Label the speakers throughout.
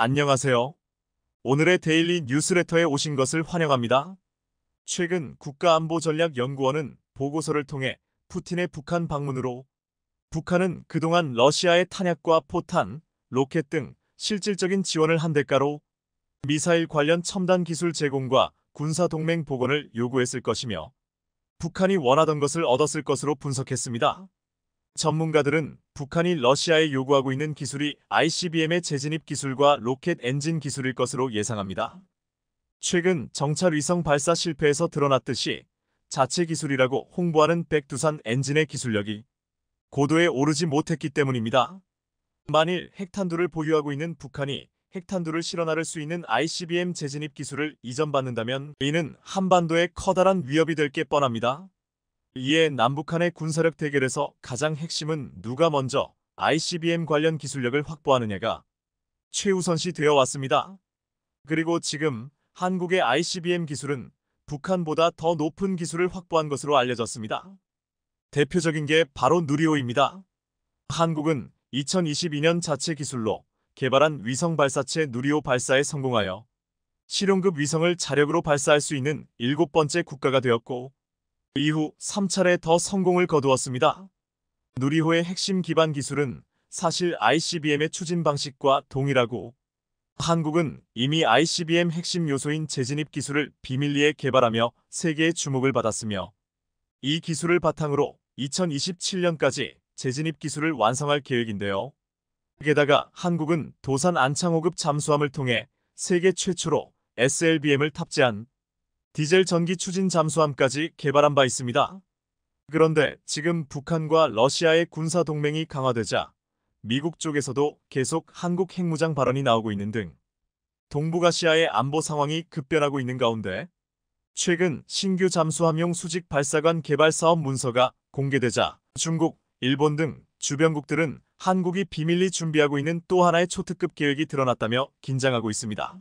Speaker 1: 안녕하세요. 오늘의 데일리 뉴스레터에 오신 것을 환영합니다. 최근 국가안보전략연구원은 보고서를 통해 푸틴의 북한 방문으로 북한은 그동안 러시아의 탄약과 포탄, 로켓 등 실질적인 지원을 한 대가로 미사일 관련 첨단 기술 제공과 군사동맹 복원을 요구했을 것이며 북한이 원하던 것을 얻었을 것으로 분석했습니다. 전문가들은 북한이 러시아에 요구하고 있는 기술이 ICBM의 재진입 기술과 로켓 엔진 기술일 것으로 예상합니다. 최근 정찰 위성 발사 실패에서 드러났듯이 자체 기술이라고 홍보하는 백두산 엔진의 기술력이 고도에 오르지 못했기 때문입니다. 만일 핵탄두를 보유하고 있는 북한이 핵탄두를 실어 나를 수 있는 ICBM 재진입 기술을 이전받는다면 이는 한반도에 커다란 위협이 될 게 뻔합니다. 이에 남북한의 군사력 대결에서 가장 핵심은 누가 먼저 ICBM 관련 기술력을 확보하느냐가 최우선시 되어 왔습니다. 그리고 지금 한국의 ICBM 기술은 북한보다 더 높은 기술을 확보한 것으로 알려졌습니다. 대표적인 게 바로 누리호입니다. 한국은 2022년 자체 기술로 개발한 위성 발사체 누리호 발사에 성공하여 실용급 위성을 자력으로 발사할 수 있는 7번째 국가가 되었고 이후 3차례 더 성공을 거두었습니다. 누리호의 핵심 기반 기술은 사실 ICBM의 추진 방식과 동일하고 한국은 이미 ICBM 핵심 요소인 재진입 기술을 비밀리에 개발하며 세계의 주목을 받았으며 이 기술을 바탕으로 2027년까지 재진입 기술을 완성할 계획인데요. 게다가 한국은 도산 안창호급 잠수함을 통해 세계 최초로 SLBM을 탑재한 디젤 전기 추진 잠수함까지 개발한 바 있습니다. 그런데 지금 북한과 러시아의 군사 동맹이 강화되자 미국 쪽에서도 계속 한국 핵무장 발언이 나오고 있는 등 동북아시아의 안보 상황이 급변하고 있는 가운데 최근 신규 잠수함용 수직 발사관 개발 사업 문서가 공개되자 중국, 일본 등 주변국들은 한국이 비밀리 준비하고 있는 또 하나의 초특급 계획이 드러났다며 긴장하고 있습니다.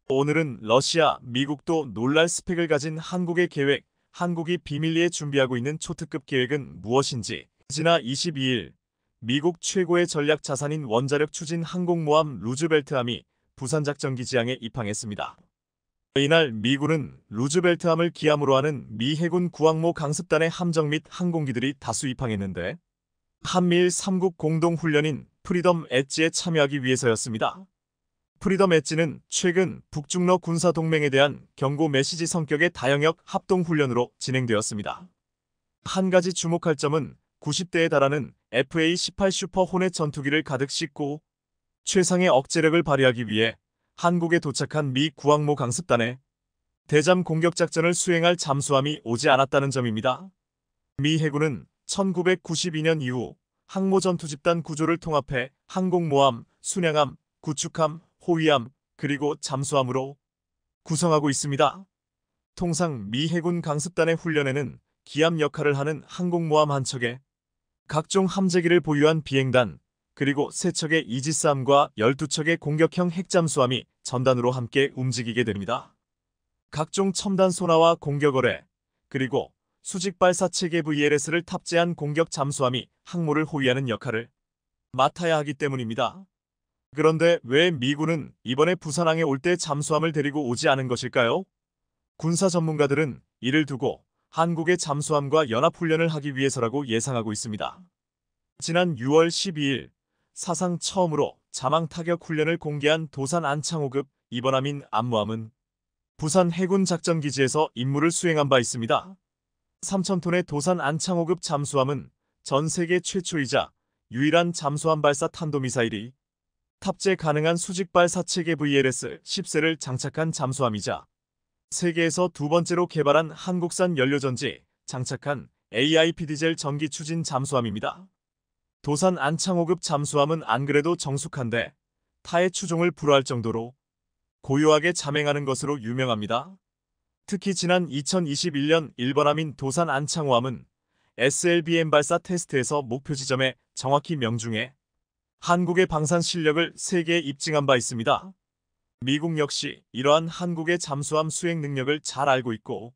Speaker 1: 오늘은 러시아, 미국도 놀랄 스펙을 가진 한국의 계획, 한국이 비밀리에 준비하고 있는 초특급 계획은 무엇인지 지난 22일 미국 최고의 전략 자산인 원자력 추진 항공모함 루즈벨트함이 부산작전기 지항에 입항했습니다. 이날 미군은 루즈벨트함을 기함으로 하는 미 해군 구항모 강습단의 함정 및 항공기들이 다수 입항했는데 한미일 3국 공동훈련인 프리덤 엣지에 참여하기 위해서였습니다. 프리덤 엣지는 최근 북중러 군사동맹에 대한 경고 메시지 성격의 다영역 합동훈련으로 진행되었습니다. 한 가지 주목할 점은 90대에 달하는 FA-18 슈퍼 호넷 전투기를 가득 싣고 최상의 억제력을 발휘하기 위해 한국에 도착한 미 구항모 강습단에 대잠 공격작전을 수행할 잠수함이 오지 않았다는 점입니다. 미 해군은 1992년 이후 항모전투집단 구조를 통합해 항공모함, 순양함, 구축함, 호위함, 그리고 잠수함으로 구성하고 있습니다. 통상 미 해군 강습단의 훈련에는 기함 역할을 하는 항공모함 한 척에 각종 함재기를 보유한 비행단, 그리고 3척의 이지스함과 12척의 공격형 핵잠수함이 전단으로 함께 움직이게 됩니다. 각종 첨단 소나와 공격어뢰, 그리고 수직발사체계 VLS를 탑재한 공격 잠수함이 항모를 호위하는 역할을 맡아야 하기 때문입니다. 그런데 왜 미군은 이번에 부산항에 올 때 잠수함을 데리고 오지 않은 것일까요? 군사 전문가들은 이를 두고 한국의 잠수함과 연합훈련을 하기 위해서라고 예상하고 있습니다. 지난 6월 12일 사상 처음으로 자망 타격 훈련을 공개한 도산 안창호급 이번함인 안무함은 부산 해군 작전기지에서 임무를 수행한 바 있습니다. 3,000톤의 도산 안창호급 잠수함은 전 세계 최초이자 유일한 잠수함 발사 탄도미사일이 탑재 가능한 수직발사 체계 VLS 10세를 장착한 잠수함이자 세계에서 두 번째로 개발한 한국산 연료전지 장착한 AIP 디젤 전기 추진 잠수함입니다. 도산 안창호급 잠수함은 안 그래도 정숙한데 타의 추종을 불허할 정도로 고요하게 잠행하는 것으로 유명합니다. 특히 지난 2021년 일번함인 도산 안창호함은 SLBM 발사 테스트에서 목표 지점에 정확히 명중해 한국의 방산 실력을 세계에 입증한 바 있습니다. 미국 역시 이러한 한국의 잠수함 수행 능력을 잘 알고 있고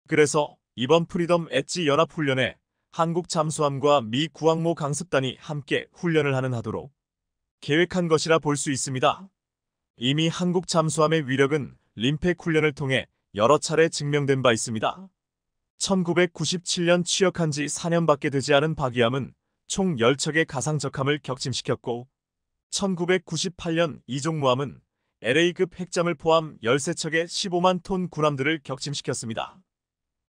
Speaker 1: 그래서 이번 프리덤 엣지 연합훈련에 한국 잠수함과 미 구항모 강습단이 함께 훈련을 하는 하도록 계획한 것이라 볼 수 있습니다. 이미 한국 잠수함의 위력은 림팩 훈련을 통해 여러 차례 증명된 바 있습니다. 1997년 취역한 지 4년밖에 되지 않은 박이함은 총 10척의 가상적함을 격침시켰고 1998년 이종무함은 LA급 핵잠을 포함 13척의 15만 톤 군함들을 격침시켰습니다.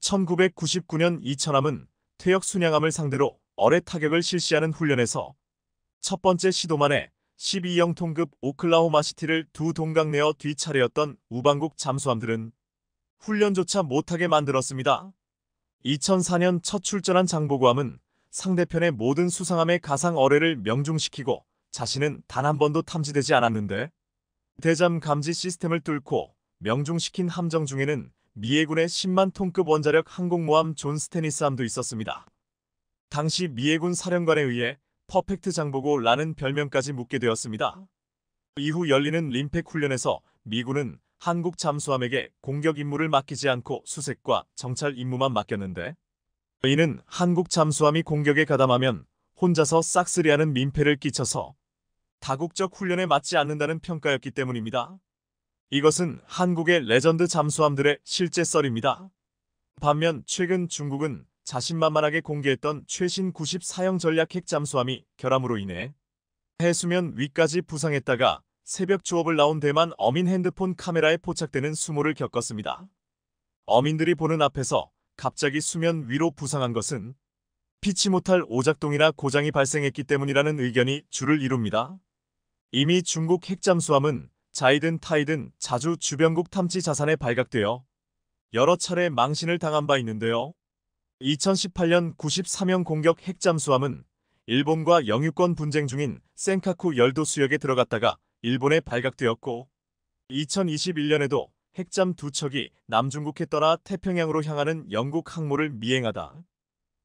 Speaker 1: 1999년 이천함은 퇴역 순양함을 상대로 어뢰 타격을 실시하는 훈련에서 첫 번째 시도만에 12형통급 오클라호마시티를 두 동강 내어 뒤차례였던 우방국 잠수함들은 훈련조차 못하게 만들었습니다. 2004년 첫 출전한 장보고함은 상대편의 모든 수상함의 가상 어뢰를 명중시키고 자신은 단 한 번도 탐지되지 않았는데 대잠 감지 시스템을 뚫고 명중시킨 함정 중에는 미해군의 10만 톤급 원자력 항공모함 존 스테니스함도 있었습니다. 당시 미해군 사령관에 의해 퍼펙트 장보고라는 별명까지 묻게 되었습니다. 이후 열리는 림팩 훈련에서 미군은 한국 잠수함에게 공격 임무를 맡기지 않고 수색과 정찰 임무만 맡겼는데 이는 한국 잠수함이 공격에 가담하면 혼자서 싹쓸이하는 민폐를 끼쳐서 다국적 훈련에 맞지 않는다는 평가였기 때문입니다. 이것은 한국의 레전드 잠수함들의 실제 썰입니다. 반면 최근 중국은 자신만만하게 공개했던 최신 94형 전략 핵잠수함이 결함으로 인해 해수면 위까지 부상했다가 새벽 주업을 나온 대만 어민 핸드폰 카메라에 포착되는 수모를 겪었습니다. 어민들이 보는 앞에서 갑자기 수면 위로 부상한 것은 피치 못할 오작동이나 고장이 발생했기 때문이라는 의견이 주를 이룹니다. 이미 중국 핵잠수함은 자이든 타이든 자주 주변국 탐지 자산에 발각되어 여러 차례 망신을 당한 바 있는데요. 2018년 93형 공격 핵잠수함은 일본과 영유권 분쟁 중인 센카쿠 열도 수역에 들어갔다가 일본에 발각되었고 2021년에도 핵잠 두 척이 남중국해 떠나 태평양으로 향하는 영국 항모를 미행하다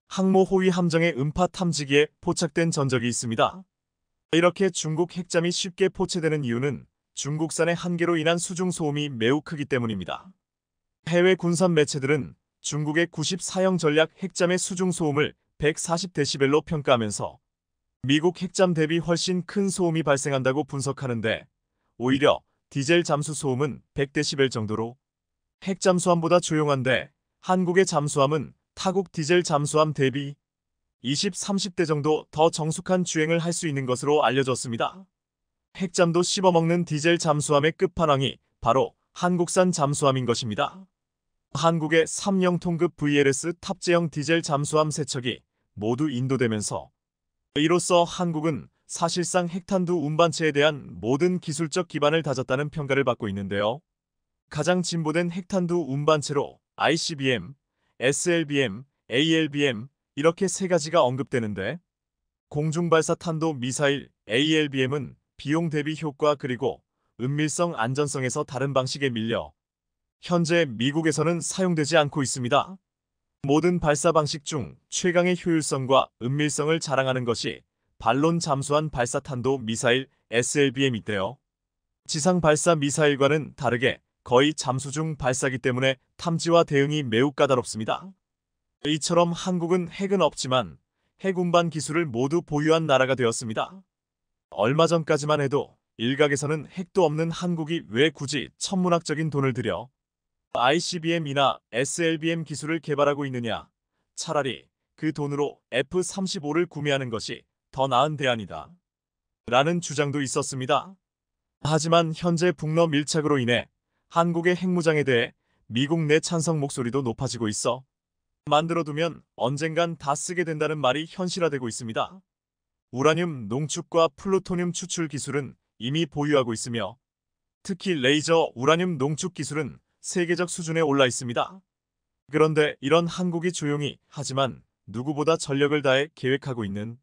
Speaker 1: 항모 호위 함정의 음파 탐지기에 포착된 전적이 있습니다. 이렇게 중국 핵잠이 쉽게 포체되는 이유는 중국산의 한계로 인한 수중 소음이 매우 크기 때문입니다. 해외 군산 매체들은 중국의 94형 전략 핵잠의 수중 소음을 140데시벨로 평가하면서 미국 핵잠 대비 훨씬 큰 소음이 발생한다고 분석하는데 오히려 디젤 잠수 소음은 100데시벨 정도로 핵잠수함보다 조용한데 한국의 잠수함은 타국 디젤 잠수함 대비 20, 30대 정도 더 정숙한 주행을 할 수 있는 것으로 알려졌습니다. 핵잠도 씹어먹는 디젤 잠수함의 끝판왕이 바로 한국산 잠수함인 것입니다. 한국의 3형통급 VLS 탑재형 디젤 잠수함 3척이 모두 인도되면서 이로써 한국은 사실상 핵탄두 운반체에 대한 모든 기술적 기반을 다졌다는 평가를 받고 있는데요. 가장 진보된 핵탄두 운반체로 ICBM, SLBM, ALBM 이렇게 세 가지가 언급되는데 공중발사 탄도 미사일 ALBM은 비용 대비 효과 그리고 은밀성 안전성에서 다른 방식에 밀려 현재 미국에서는 사용되지 않고 있습니다. 모든 발사 방식 중 최강의 효율성과 은밀성을 자랑하는 것이 반론 잠수함 발사탄도 미사일 SLBM인데요. 지상 발사 미사일과는 다르게 거의 잠수 중 발사기 때문에 탐지와 대응이 매우 까다롭습니다. 이처럼 한국은 핵은 없지만 핵 운반 기술을 모두 보유한 나라가 되었습니다. 얼마 전까지만 해도 일각에서는 핵도 없는 한국이 왜 굳이 천문학적인 돈을 들여 ICBM이나 SLBM 기술을 개발하고 있느냐, 차라리 그 돈으로 F-35를 구매하는 것이 더 나은 대안이다 라는 주장도 있었습니다. 하지만 현재 북러 밀착으로 인해 한국의 핵무장에 대해 미국 내 찬성 목소리도 높아지고 있어 만들어두면 언젠간 다 쓰게 된다는 말이 현실화되고 있습니다. 우라늄 농축과 플루토늄 추출 기술은 이미 보유하고 있으며 특히 레이저 우라늄 농축 기술은 세계적 수준에 올라 있습니다. 그런데 이런 한국이 조용히 하지만 누구보다 전력을 다해 계획하고 있는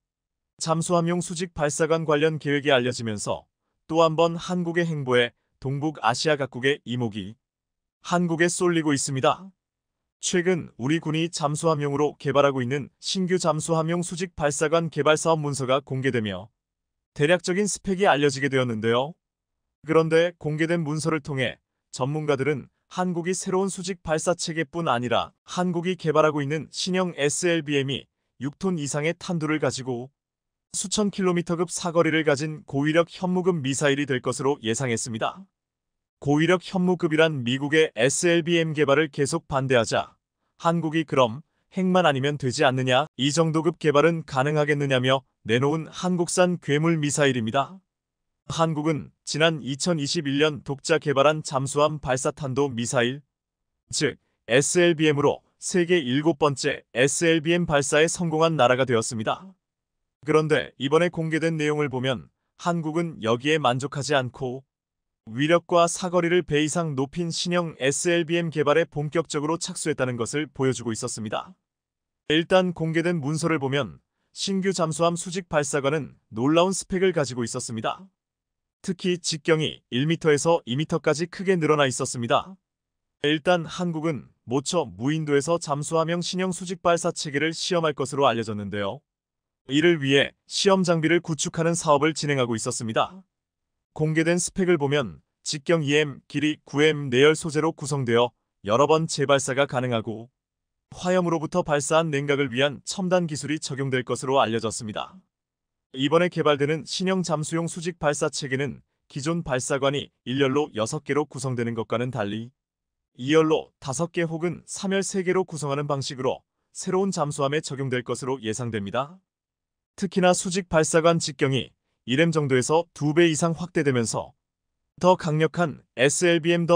Speaker 1: 잠수함용 수직 발사관 관련 계획이 알려지면서 또 한 번 한국의 행보에 동북아시아 각국의 이목이 한국에 쏠리고 있습니다. 최근 우리 군이 잠수함용으로 개발하고 있는 신규 잠수함용 수직 발사관 개발 사업 문서가 공개되며 대략적인 스펙이 알려지게 되었는데요. 그런데 공개된 문서를 통해 전문가들은 한국이 새로운 수직 발사 체계뿐 아니라 한국이 개발하고 있는 신형 SLBM이 6톤 이상의 탄두를 가지고 수천 킬로미터급 사거리를 가진 고위력 현무급 미사일이 될 것으로 예상했습니다. 고위력 현무급이란 미국의 SLBM 개발을 계속 반대하자 한국이 그럼 핵만 아니면 되지 않느냐, 이 정도급 개발은 가능하겠느냐며 내놓은 한국산 괴물 미사일입니다. 한국은 지난 2021년 독자 개발한 잠수함 발사탄도 미사일, 즉 SLBM으로 세계 7번째 SLBM 발사에 성공한 나라가 되었습니다. 그런데 이번에 공개된 내용을 보면 한국은 여기에 만족하지 않고 위력과 사거리를 배 이상 높인 신형 SLBM 개발에 본격적으로 착수했다는 것을 보여주고 있었습니다. 일단 공개된 문서를 보면 신규 잠수함 수직 발사관은 놀라운 스펙을 가지고 있었습니다. 특히 직경이 1m에서 2m까지 크게 늘어나 있었습니다. 일단 한국은 모처 무인도에서 잠수함형 신형 수직 발사 체계를 시험할 것으로 알려졌는데요. 이를 위해 시험 장비를 구축하는 사업을 진행하고 있었습니다. 공개된 스펙을 보면 직경 2M, 길이 9M 내열 소재로 구성되어 여러 번 재발사가 가능하고 화염으로부터 발사한 냉각을 위한 첨단 기술이 적용될 것으로 알려졌습니다. 이번에 개발되는 신형 잠수용 수직 발사 체계는 기존 발사관이 1열로 6개로 구성되는 것과는 달리 2열로 5개 혹은 3열 3개로 구성하는 방식으로 새로운 잠수함에 적용될 것으로 예상됩니다. 특히나 수직 발사관 직경이 1M 정도에서 2배 이상 확대되면서 더 강력한 SLBM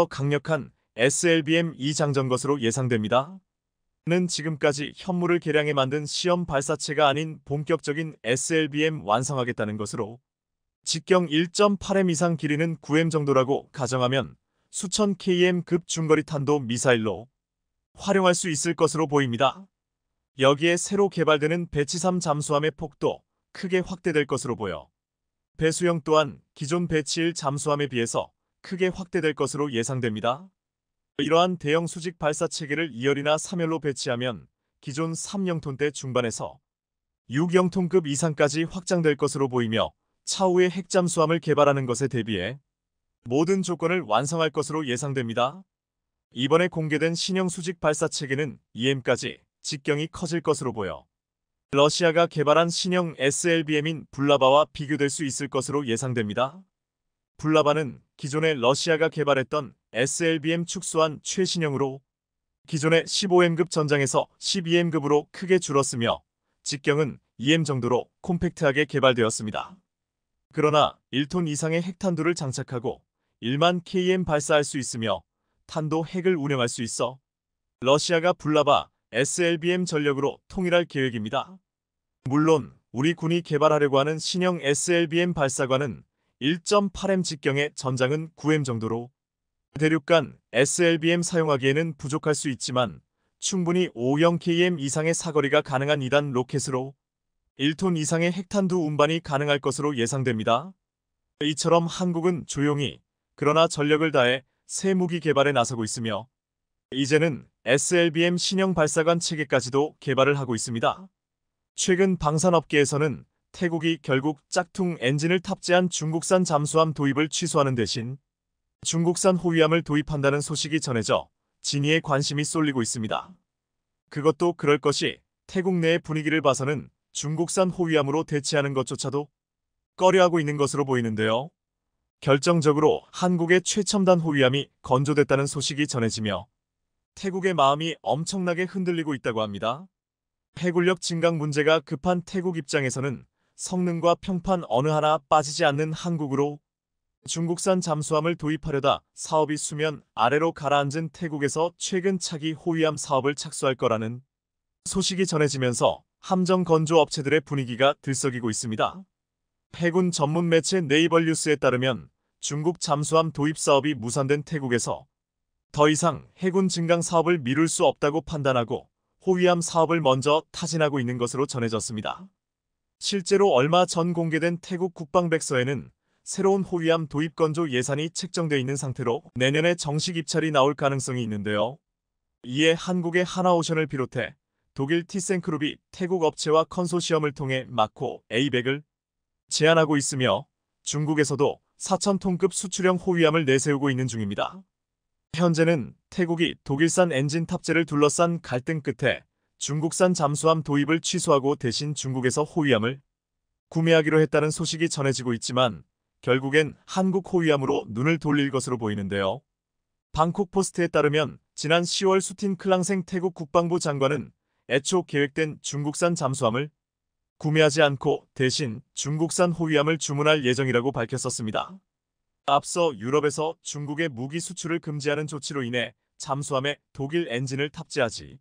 Speaker 1: 이장전 것으로 예상됩니다. 는 지금까지 현무를 개량해 만든 시험 발사체가 아닌 본격적인 SLBM 완성하겠다는 것으로 직경 1.8M 이상 길이는 9M 정도라고 가정하면 수천 km급 중거리 탄도 미사일로 활용할 수 있을 것으로 보입니다. 여기에 새로 개발되는 배치3 잠수함의 폭도 크게 확대될 것으로 보여 배수형 또한 기존 배치1 잠수함에 비해서 크게 확대될 것으로 예상됩니다. 이러한 대형 수직 발사 체계를 2열이나 3열로 배치하면 기존 3영톤대 중반에서 6영톤급 이상까지 확장될 것으로 보이며 차후에 핵잠수함을 개발하는 것에 대비해 모든 조건을 완성할 것으로 예상됩니다. 이번에 공개된 신형 수직 발사 체계는 2M까지 직경이 커질 것으로 보여 러시아가 개발한 신형 SLBM인 불라바와 비교될 수 있을 것으로 예상됩니다. 불라바는 기존에 러시아가 개발했던 SLBM 축소한 최신형으로 기존의 15M급 전장에서 12M급으로 크게 줄었으며 직경은 2M 정도로 콤팩트하게 개발되었습니다. 그러나 1톤 이상의 핵탄두를 장착하고 1만 km 발사할 수 있으며 탄도 핵을 운영할 수 있어 러시아가 불라바 SLBM 전력으로 통일할 계획입니다. 물론 우리 군이 개발하려고 하는 신형 SLBM 발사관은 1.8M 직경의 전장은 9M 정도로 대륙간 SLBM 사용하기에는 부족할 수 있지만 충분히 50km 이상의 사거리가 가능한 2단 로켓으로 1톤 이상의 핵탄두 운반이 가능할 것으로 예상됩니다. 이처럼 한국은 조용히 그러나 전력을 다해 새 무기 개발에 나서고 있으며 이제는 SLBM 신형 발사관 체계까지도 개발을 하고 있습니다. 최근 방산업계에서는 태국이 결국 짝퉁 엔진을 탑재한 중국산 잠수함 도입을 취소하는 대신 중국산 호위함을 도입한다는 소식이 전해져 진위에 관심이 쏠리고 있습니다. 그것도 그럴 것이 태국 내의 분위기를 봐서는 중국산 호위함으로 대체하는 것조차도 꺼려하고 있는 것으로 보이는데요. 결정적으로 한국의 최첨단 호위함이 건조됐다는 소식이 전해지며 태국의 마음이 엄청나게 흔들리고 있다고 합니다. 해군력 증강 문제가 급한 태국 입장에서는 성능과 평판 어느 하나 빠지지 않는 한국으로 중국산 잠수함을 도입하려다 사업이 수면 아래로 가라앉은 태국에서 최근 차기 호위함 사업을 착수할 거라는 소식이 전해지면서 함정 건조 업체들의 분위기가 들썩이고 있습니다. 해군 전문 매체 네이버 뉴스에 따르면 중국 잠수함 도입 사업이 무산된 태국에서 더 이상 해군 증강 사업을 미룰 수 없다고 판단하고 호위함 사업을 먼저 타진하고 있는 것으로 전해졌습니다. 실제로 얼마 전 공개된 태국 국방백서에는 새로운 호위함 도입 건조 예산이 책정돼 있는 상태로 내년에 정식 입찰이 나올 가능성이 있는데요. 이에 한국의 하나오션을 비롯해 독일 티센크룹이 태국 업체와 컨소시엄을 통해 마코 A100을 제안하고 있으며 중국에서도 4,000톤급 수출형 호위함을 내세우고 있는 중입니다. 현재는 태국이 독일산 엔진 탑재를 둘러싼 갈등 끝에 중국산 잠수함 도입을 취소하고 대신 중국에서 호위함을 구매하기로 했다는 소식이 전해지고 있지만 결국엔 한국 호위함으로 눈을 돌릴 것으로 보이는데요. 방콕 포스트에 따르면 지난 10월 수틴 클랑생 태국 국방부 장관은 애초 계획된 중국산 잠수함을 구매하지 않고 대신 중국산 호위함을 주문할 예정이라고 밝혔었습니다. 앞서 유럽에서 중국의 무기 수출을 금지하는 조치로 인해 잠수함에 독일 엔진을 탑재하지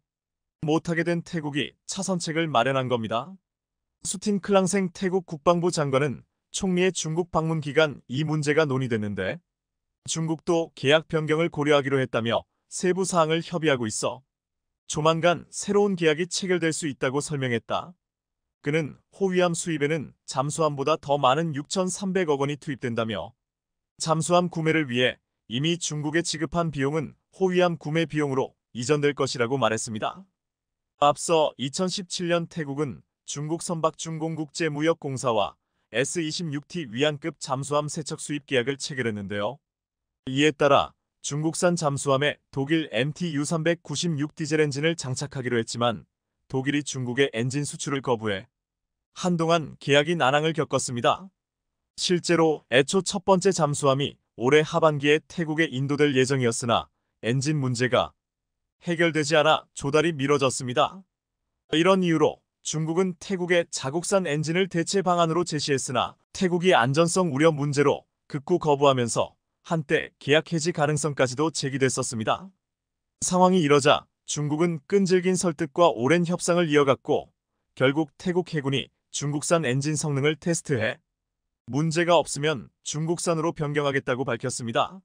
Speaker 1: 못하게 된 태국이 차선책을 마련한 겁니다. 수틴 클랑생 태국 국방부 장관은 총리의 중국 방문 기간 이 문제가 논의됐는데 중국도 계약 변경을 고려하기로 했다며 세부 사항을 협의하고 있어 조만간 새로운 계약이 체결될 수 있다고 설명했다. 그는 호위함 수입에는 잠수함보다 더 많은 6,300억 원이 투입된다며 잠수함 구매를 위해 이미 중국에 지급한 비용은 호위함 구매 비용으로 이전될 것이라고 말했습니다. 앞서 2017년 태국은 중국 선박중공국제무역공사와 S-26T 위안급 잠수함 세척 수입 계약을 체결했는데요. 이에 따라 중국산 잠수함에 독일 MTU-396 디젤 엔진을 장착하기로 했지만 독일이 중국의 엔진 수출을 거부해 한동안 계약이 난항을 겪었습니다. 실제로 애초 첫 번째 잠수함이 올해 하반기에 태국에 인도될 예정이었으나 엔진 문제가 해결되지 않아 조달이 미뤄졌습니다. 이런 이유로 중국은 태국에 자국산 엔진을 대체 방안으로 제시했으나 태국이 안전성 우려 문제로 극구 거부하면서 한때 계약 해지 가능성까지도 제기됐었습니다. 상황이 이러자 중국은 끈질긴 설득과 오랜 협상을 이어갔고 결국 태국 해군이 중국산 엔진 성능을 테스트해 문제가 없으면 중국산으로 변경하겠다고 밝혔습니다.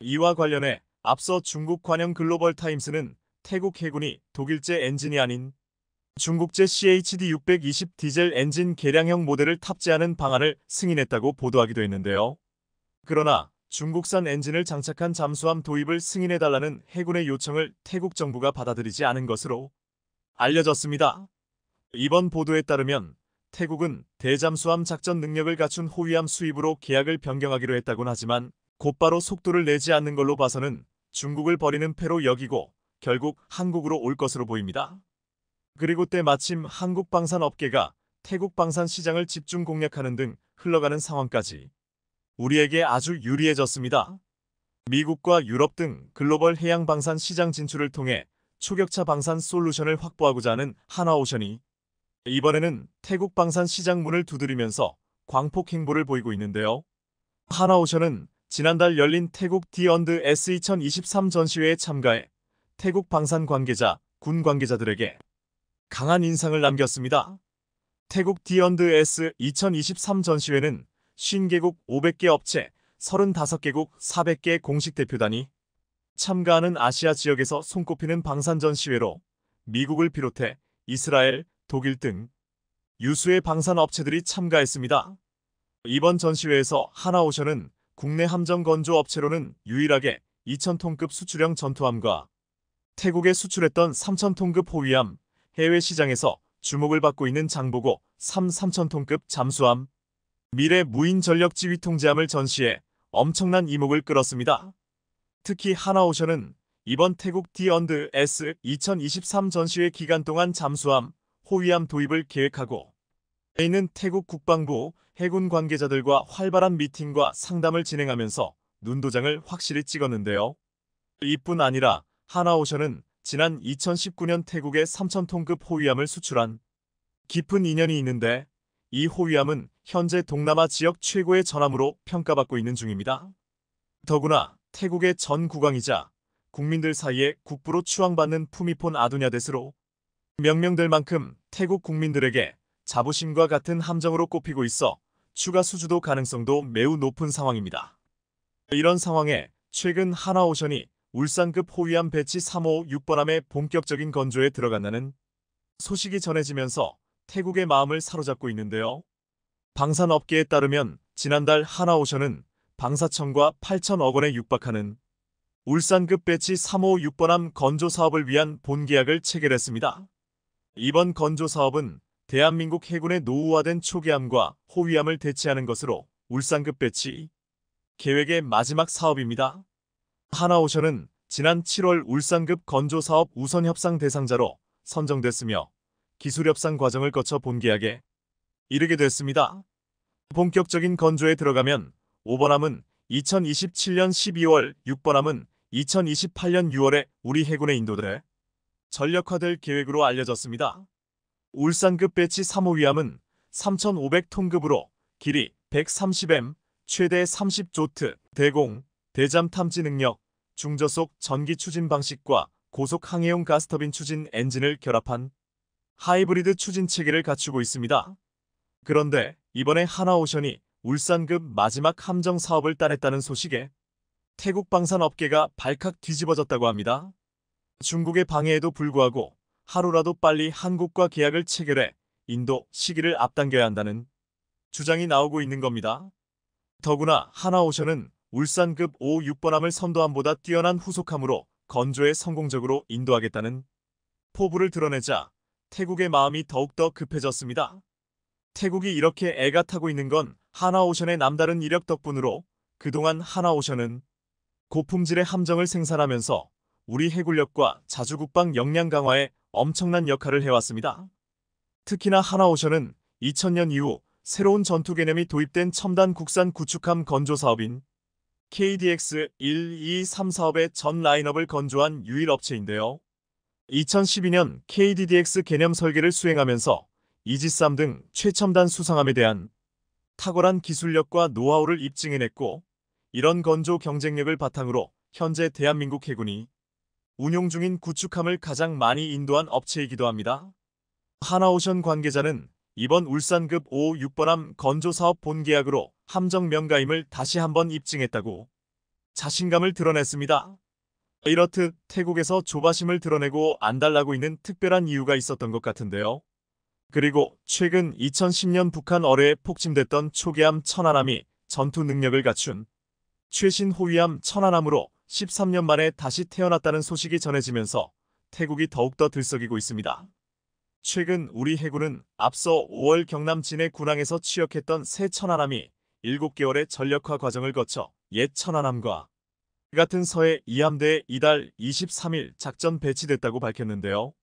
Speaker 1: 이와 관련해 앞서 중국 관영 글로벌 타임스는 태국 해군이 독일제 엔진이 아닌 중국제 CHD620 디젤 엔진 개량형 모델을 탑재하는 방안을 승인했다고 보도하기도 했는데요. 그러나 중국산 엔진을 장착한 잠수함 도입을 승인해달라는 해군의 요청을 태국 정부가 받아들이지 않은 것으로 알려졌습니다. 이번 보도에 따르면 태국은 대잠수함 작전 능력을 갖춘 호위함 수입으로 계약을 변경하기로 했다곤 하지만 곧바로 속도를 내지 않는 걸로 봐서는 중국을 버리는 패로 여기고 결국 한국으로 올 것으로 보입니다. 그리고 때마침 한국 방산업계가 태국 방산 시장을 집중 공략하는 등 흘러가는 상황까지 우리에게 아주 유리해졌습니다. 미국과 유럽 등 글로벌 해양 방산 시장 진출을 통해 초격차 방산 솔루션을 확보하고자 하는 하나오션이 이번에는 태국 방산 시장 문을 두드리면서 광폭 행보를 보이고 있는데요. 하나오션은 지난달 열린 태국 디언드 S2023 전시회에 참가해 태국 방산 관계자, 군 관계자들에게 강한 인상을 남겼습니다. 태국 디언드 S2023 전시회는 50개국 500개 업체, 35개국 400개 공식 대표단이 참가하는 아시아 지역에서 손꼽히는 방산 전시회로 미국을 비롯해 이스라엘, 독일 등 유수의 방산 업체들이 참가했습니다. 이번 전시회에서 하나오션은 국내 함정 건조 업체로는 유일하게 2,000톤급 수출형 전투함과 태국에 수출했던 3,000톤급 호위함, 해외 시장에서 주목을 받고 있는 장보고 3,000톤급 잠수함, 미래 무인 전력 지휘 통제함을 전시해 엄청난 이목을 끌었습니다. 특히 하나오션은 이번 태국 디언드 S2023 전시회 기간 동안 잠수함, 호위함 도입을 계획하고 있는 태국 국방부, 해군 관계자들과 활발한 미팅과 상담을 진행하면서 눈도장을 확실히 찍었는데요. 이뿐 아니라 하나오션은 지난 2019년 태국에 3,000톤급 호위함을 수출한 깊은 인연이 있는데 이 호위함은 현재 동남아 지역 최고의 전함으로 평가받고 있는 중입니다. 더구나 태국의 전 국왕이자 국민들 사이에 국부로 추앙받는 푸미폰 아두냐댓으로 명명될 만큼 태국 국민들에게 자부심과 같은 함정으로 꼽히고 있어 추가 수주도 가능성도 매우 높은 상황입니다. 이런 상황에 최근 하나오션이 울산급 호위함 배치 356번함의 본격적인 건조에 들어간다는 소식이 전해지면서 태국의 마음을 사로잡고 있는데요. 방산업계에 따르면 지난달 하나오션은 방사청과 8천억 원에 육박하는 울산급 배치 356번함 건조 사업을 위한 본계약을 체결했습니다. 이번 건조 사업은 대한민국 해군의 노후화된 초계함과 호위함을 대체하는 것으로 울산급 배치 계획의 마지막 사업입니다. 하나오션은 지난 7월 울산급 건조 사업 우선 협상 대상자로 선정됐으며 기술 협상 과정을 거쳐 본계약에 이르게 됐습니다. 본격적인 건조에 들어가면 5번함은 2027년 12월, 6번함은 2028년 6월에 우리 해군의 인도대 전력화될 계획으로 알려졌습니다. 울산급 배치 3호 위함은 3,500톤급으로 길이 130m, 최대 30조트, 대공, 대잠 탐지 능력, 중저속 전기 추진 방식과 고속 항해용 가스터빈 추진 엔진을 결합한 하이브리드 추진 체계를 갖추고 있습니다. 그런데 이번에 하나오션이 울산급 마지막 함정 사업을 따냈다는 소식에 태국 방산 업계가 발칵 뒤집어졌다고 합니다. 중국의 방해에도 불구하고 하루라도 빨리 한국과 계약을 체결해 인도 시기를 앞당겨야 한다는 주장이 나오고 있는 겁니다. 더구나 하나오션은 울산급 5, 6번함을 선도함보다 뛰어난 후속함으로 건조에 성공적으로 인도하겠다는 포부를 드러내자 태국의 마음이 더욱더 급해졌습니다. 태국이 이렇게 애가 타고 있는 건 하나오션의 남다른 이력 덕분으로 그동안 하나오션은 고품질의 함정을 생산하면서 우리 해군력과 자주국방 역량 강화에 엄청난 역할을 해왔습니다. 특히나 하나오션은 2000년 이후 새로운 전투 개념이 도입된 첨단 국산 구축함 건조 사업인 KDX 1, 2, 3 사업의 전 라인업을 건조한 유일 업체인데요. 2012년 KDDX 개념 설계를 수행하면서 이지삼 등 최첨단 수상함에 대한 탁월한 기술력과 노하우를 입증해냈고, 이런 건조 경쟁력을 바탕으로 현재 대한민국 해군이 운용 중인 구축함을 가장 많이 인도한 업체이기도 합니다. 하나오션 관계자는 이번 울산급 5, 6번함 건조사업 본계약으로 함정 명가임을 다시 한번 입증했다고 자신감을 드러냈습니다. 이렇듯 태국에서 조바심을 드러내고 안달나고 있는 특별한 이유가 있었던 것 같은데요. 그리고 최근 2010년 북한 어뢰에 폭침됐던 초계함 천안함이 전투 능력을 갖춘 최신 호위함 천안함으로 13년 만에 다시 태어났다는 소식이 전해지면서 태국이 더욱더 들썩이고 있습니다. 최근 우리 해군은 앞서 5월 경남 진해 군항에서 취역했던 새 천안함이 7개월의 전력화 과정을 거쳐 옛 천안함과 같은 서해 2함대에 이달 23일 작전 배치됐다고 밝혔는데요.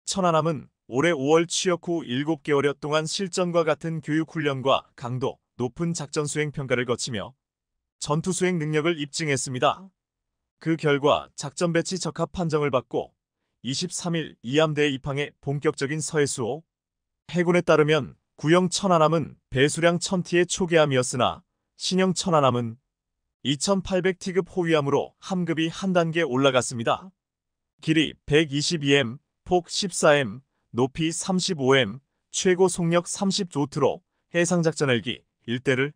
Speaker 1: 천안함은 올해 5월 취역 후 7개월여 동안 실전과 같은 교육훈련과 강도 높은 작전 수행 평가를 거치며 전투 수행 능력을 입증했습니다. 그 결과 작전 배치 적합 판정을 받고 23일 2함대에 입항해 본격적인 서해 수호. 해군에 따르면 구형 천안함은 배수량 1000T의 초계함이었으나 신형 천안함은 2800T급 호위함으로 함급이 한 단계 올라갔습니다. 길이 122m, 폭 14m, 높이 35m, 최고 속력 30조트로 해상작전 헬기 1대를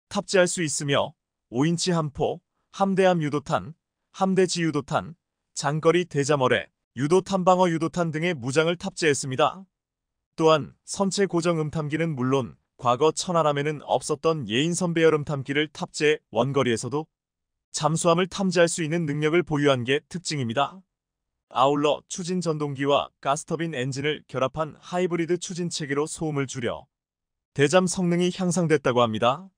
Speaker 1: 탑재할 수 있으며 5인치 함포, 함대함 유도탄, 함대지 유도탄, 장거리 대잠어뢰, 유도탄방어 유도탄 등의 무장을 탑재했습니다. 또한 선체 고정 음탐기는 물론 과거 천안함에는 없었던 예인선 배열 음탐기를 탑재해 원거리에서도 잠수함을 탐지할 수 있는 능력을 보유한 게 특징입니다. 아울러 추진 전동기와 가스터빈 엔진을 결합한 하이브리드 추진 체계로 소음을 줄여 대잠 성능이 향상됐다고 합니다.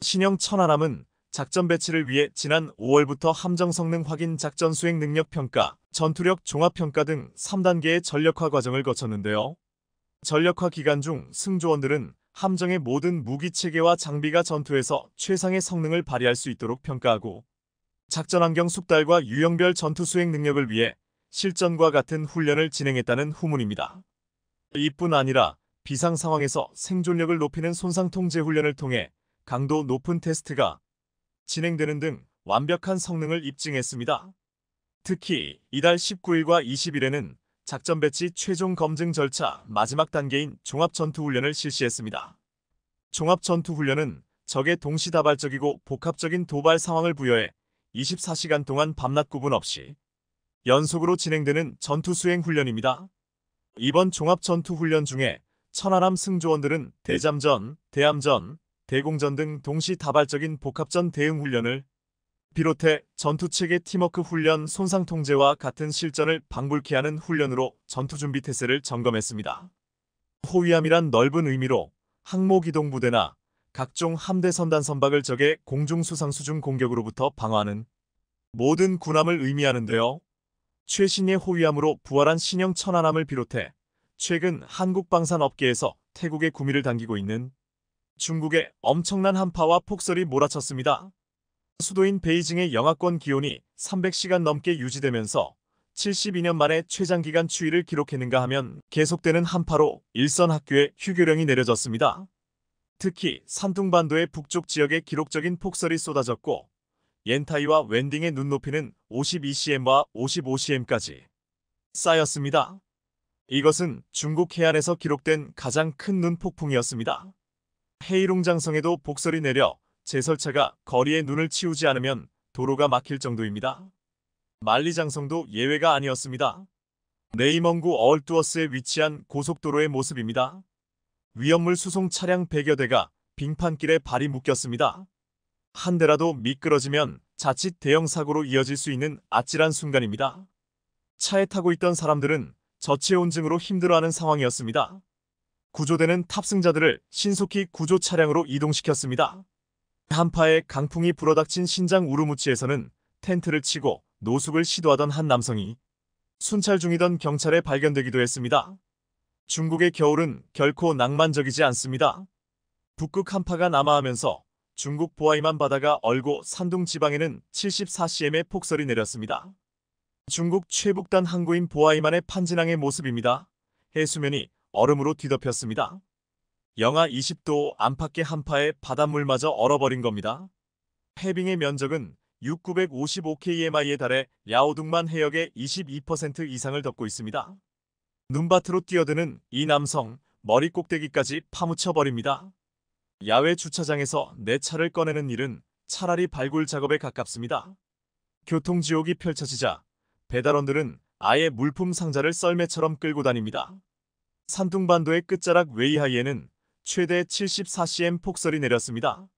Speaker 1: 신형 천안함은 작전 배치를 위해 지난 5월부터 함정 성능 확인, 작전 수행 능력 평가, 전투력 종합 평가 등 3단계의 전력화 과정을 거쳤는데요. 전력화 기간 중 승조원들은 함정의 모든 무기 체계와 장비가 전투에서 최상의 성능을 발휘할 수 있도록 평가하고, 작전 환경 숙달과 유형별 전투 수행 능력을 위해 실전과 같은 훈련을 진행했다는 후문입니다. 이뿐 아니라 비상 상황에서 생존력을 높이는 손상 통제 훈련을 통해 강도 높은 테스트가 진행되는 등 완벽한 성능을 입증했습니다. 특히 이달 19일과 20일에는 작전 배치 최종 검증 절차 마지막 단계인 종합전투훈련을 실시했습니다. 종합전투훈련은 적의 동시다발적이고 복합적인 도발 상황을 부여해 24시간 동안 밤낮 구분 없이 연속으로 진행되는 전투수행 훈련입니다. 이번 종합전투훈련 중에 천안함 승조원들은 대잠전, 대함전, 대공전 등 동시다발적인 복합전 대응 훈련을 비롯해 전투체계 팀워크 훈련, 손상 통제와 같은 실전을 방불케 하는 훈련으로 전투준비 태세를 점검했습니다. 호위함이란 넓은 의미로 항모기동부대나 각종 함대 선단 선박을 적의 공중수상 수중 공격으로부터 방어하는 모든 군함을 의미하는데요. 최신의 호위함으로 부활한 신형 천안함을 비롯해 최근 한국 방산 업계에서 태국의 구미를 당기고 있는 중국에 엄청난 한파와 폭설이 몰아쳤습니다. 수도인 베이징의 영하권 기온이 300시간 넘게 유지되면서 72년 만에 최장기간 추위를 기록했는가 하면 계속되는 한파로 일선 학교에 휴교령이 내려졌습니다. 특히 산둥반도의 북쪽 지역에 기록적인 폭설이 쏟아졌고 옌타이와 웬딩의 눈높이는 52cm와 55cm까지 쌓였습니다. 이것은 중국 해안에서 기록된 가장 큰 눈 폭풍이었습니다. 헤이룽장성에도 폭설이 내려 제설차가 거리에 눈을 치우지 않으면 도로가 막힐 정도입니다. 만리장성도 예외가 아니었습니다. 네이멍구 어얼뚜어스에 위치한 고속도로의 모습입니다. 위험물 수송 차량 100여 대가 빙판길에 발이 묶였습니다. 한 대라도 미끄러지면 자칫 대형 사고로 이어질 수 있는 아찔한 순간입니다. 차에 타고 있던 사람들은 저체온증으로 힘들어하는 상황이었습니다. 구조대는 탑승자들을 신속히 구조 차량으로 이동시켰습니다. 한파에 강풍이 불어닥친 신장 우르무치에서는 텐트를 치고 노숙을 시도하던 한 남성이 순찰 중이던 경찰에 발견되기도 했습니다. 중국의 겨울은 결코 낭만적이지 않습니다. 북극 한파가 남하하면서 중국 보아이만 바다가 얼고 산둥 지방에는 74cm의 폭설이 내렸습니다. 중국 최북단 항구인 보아이만의 판진항의 모습입니다. 해수면이 얼음으로 뒤덮였습니다. 영하 20도 안팎의 한파에 바닷물마저 얼어버린 겁니다. 해빙의 면적은 6,955kmi에 달해 랴오둥만 해역의 22% 이상을 덮고 있습니다. 눈밭으로 뛰어드는 이 남성, 머리 꼭대기까지 파묻혀버립니다. 야외 주차장에서 내 차를 꺼내는 일은 차라리 발굴 작업에 가깝습니다. 교통지옥이 펼쳐지자 배달원들은 아예 물품 상자를 썰매처럼 끌고 다닙니다. 산둥반도의 끝자락 웨이하이에는 최대 74cm 폭설이 내렸습니다.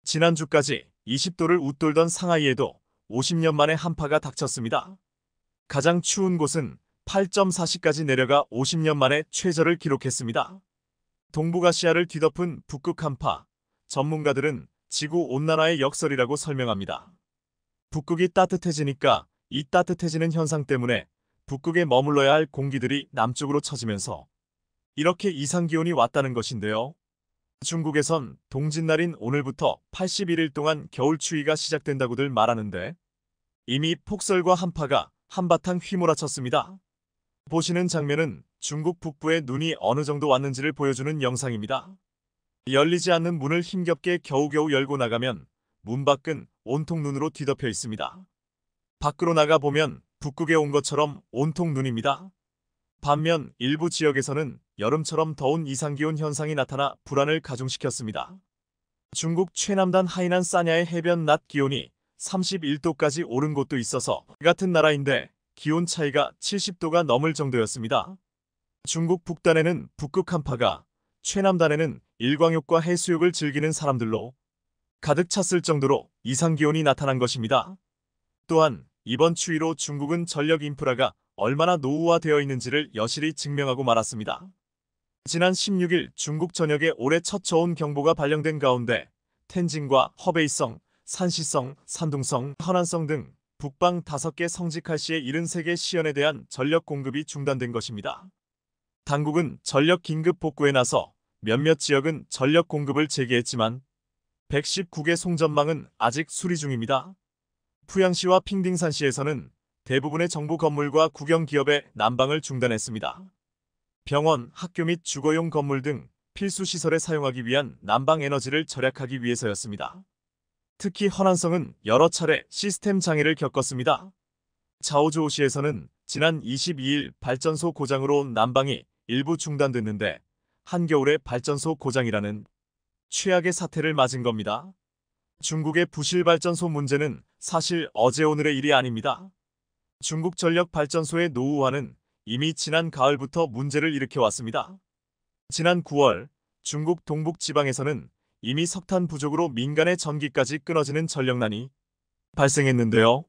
Speaker 1: 지난주까지 20도를 웃돌던 상하이에도 50년 만에 한파가 닥쳤습니다. 가장 추운 곳은 8.4시까지 내려가 50년 만에 최저를 기록했습니다. 동북아시아를 뒤덮은 북극 한파, 전문가들은 지구온난화의 역설이라고 설명합니다. 북극이 따뜻해지니까 이 따뜻해지는 현상 때문에 북극에 머물러야 할 공기들이 남쪽으로 처지면서 이렇게 이상기온이 왔다는 것인데요. 중국에선 동짓날인 오늘부터 81일 동안 겨울 추위가 시작된다고들 말하는데 이미 폭설과 한파가 한바탕 휘몰아쳤습니다. 보시는 장면은 중국 북부에 눈이 어느 정도 왔는지를 보여주는 영상입니다. 열리지 않는 문을 힘겹게 겨우겨우 열고 나가면 문 밖은 온통 눈으로 뒤덮여 있습니다. 밖으로 나가보면 북극에 온 것처럼 온통 눈입니다. 반면 일부 지역에서는 여름처럼 더운 이상기온 현상이 나타나 불안을 가중시켰습니다. 중국 최남단 하이난 사냐의 해변 낮 기온이 31도까지 오른 곳도 있어서 같은 나라인데 기온 차이가 70도가 넘을 정도였습니다. 중국 북단에는 북극 한파가, 최남단에는 일광욕과 해수욕을 즐기는 사람들로 가득 찼을 정도로 이상기온이 나타난 것입니다. 또한 이번 추위로 중국은 전력 인프라가 얼마나 노후화되어 있는지를 여실히 증명하고 말았습니다. 지난 16일 중국 전역에 올해 첫 저온 경보가 발령된 가운데 텐진과 허베이성, 산시성, 산둥성, 허난성 등 북방 5개 성지칼시의 73개 시연에 대한 전력 공급이 중단된 것입니다. 당국은 전력 긴급 복구에 나서 몇몇 지역은 전력 공급을 재개했지만 119개 송전망은 아직 수리 중입니다. 푸양시와 핑딩산시에서는 대부분의 정부 건물과 국영기업의 난방을 중단했습니다. 병원, 학교 및 주거용 건물 등 필수 시설에 사용하기 위한 난방 에너지를 절약하기 위해서였습니다. 특히 허난성은 여러 차례 시스템 장애를 겪었습니다. 자오주오시에서는 지난 22일 발전소 고장으로 난방이 일부 중단됐는데 한겨울에 발전소 고장이라는 최악의 사태를 맞은 겁니다. 중국의 부실 발전소 문제는 사실 어제 오늘의 일이 아닙니다. 중국 전력 발전소의 노후화는 이미 지난 가을부터 문제를 일으켜왔습니다. 지난 9월 중국 동북 지방에서는 이미 석탄 부족으로 민간의 전기까지 끊어지는 전력난이 발생했는데요.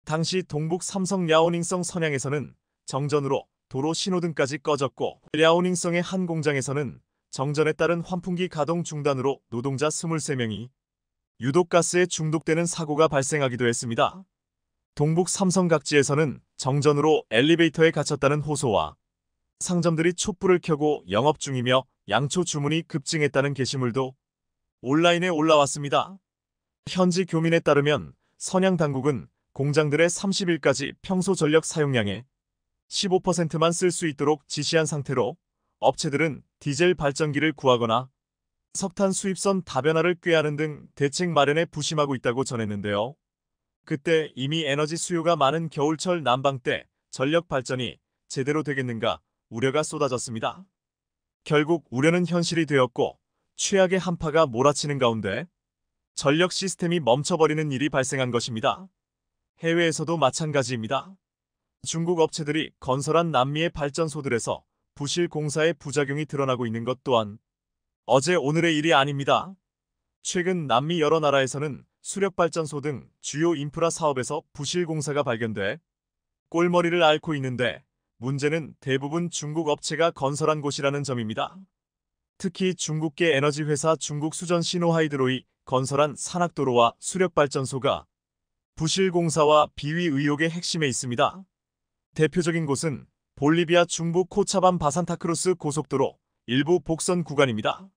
Speaker 1: 당시 동북 삼성 랴오닝성 선양에서는 정전으로 도로 신호등까지 꺼졌고 랴오닝성의 한 공장에서는 정전에 따른 환풍기 가동 중단으로 노동자 23명이 유독가스에 중독되는 사고가 발생하기도 했습니다. 동북 삼성 각지에서는 정전으로 엘리베이터에 갇혔다는 호소와 상점들이 촛불을 켜고 영업 중이며 양초 주문이 급증했다는 게시물도 온라인에 올라왔습니다. 현지 교민에 따르면 선양 당국은 공장들의 30일까지 평소 전력 사용량의 15%만 쓸 수 있도록 지시한 상태로 업체들은 디젤 발전기를 구하거나 석탄 수입선 다변화를 꾀하는 등 대책 마련에 부심하고 있다고 전했는데요. 그때 이미 에너지 수요가 많은 겨울철 난방 때 전력 발전이 제대로 되겠는가 우려가 쏟아졌습니다. 결국 우려는 현실이 되었고 최악의 한파가 몰아치는 가운데 전력 시스템이 멈춰버리는 일이 발생한 것입니다. 해외에서도 마찬가지입니다. 중국 업체들이 건설한 남미의 발전소들에서 부실 공사의 부작용이 드러나고 있는 것 또한 어제 오늘의 일이 아닙니다. 최근 남미 여러 나라에서는 수력발전소 등 주요 인프라 사업에서 부실 공사가 발견돼 꼴머리를 앓고 있는데 문제는 대부분 중국 업체가 건설한 곳이라는 점입니다. 특히 중국계 에너지 회사 중국수전 신호하이드로이 건설한 산악도로와 수력발전소가 부실 공사와 비위 의혹의 핵심에 있습니다. 대표적인 곳은 볼리비아 중부 코차반 바산타크로스 고속도로 일부 복선 구간입니다.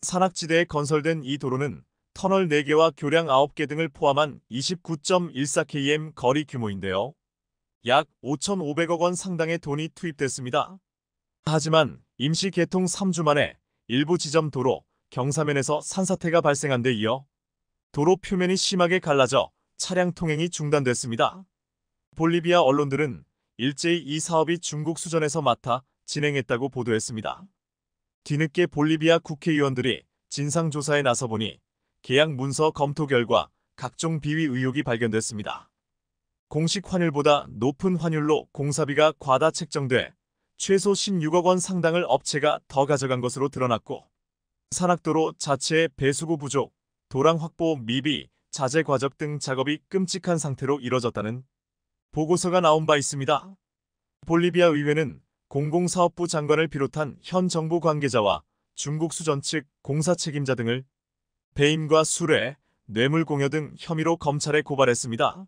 Speaker 1: 산악지대에 건설된 이 도로는 터널 4개와 교량 9개 등을 포함한 29.14km 거리 규모인데요. 약 5,500억 원 상당의 돈이 투입됐습니다. 하지만 임시 개통 3주 만에 일부 지점 도로, 경사면에서 산사태가 발생한 데 이어 도로 표면이 심하게 갈라져 차량 통행이 중단됐습니다. 볼리비아 언론들은 일제히 이 사업이 중국 수전에서 맡아 진행했다고 보도했습니다. 뒤늦게 볼리비아 국회의원들이 진상조사에 나서보니 계약 문서 검토 결과 각종 비위 의혹이 발견됐습니다. 공식 환율보다 높은 환율로 공사비가 과다 책정돼 최소 16억 원 상당을 업체가 더 가져간 것으로 드러났고 산악도로 자체의 배수구 부족, 도랑 확보 미비, 자재 과적 등 작업이 끔찍한 상태로 이뤄졌다는 보고서가 나온 바 있습니다. 볼리비아 의회는 공공사업부 장관을 비롯한 현 정부 관계자와 중국 수전 측 공사 책임자 등을 배임과 수뢰, 뇌물공여 등 혐의로 검찰에 고발했습니다.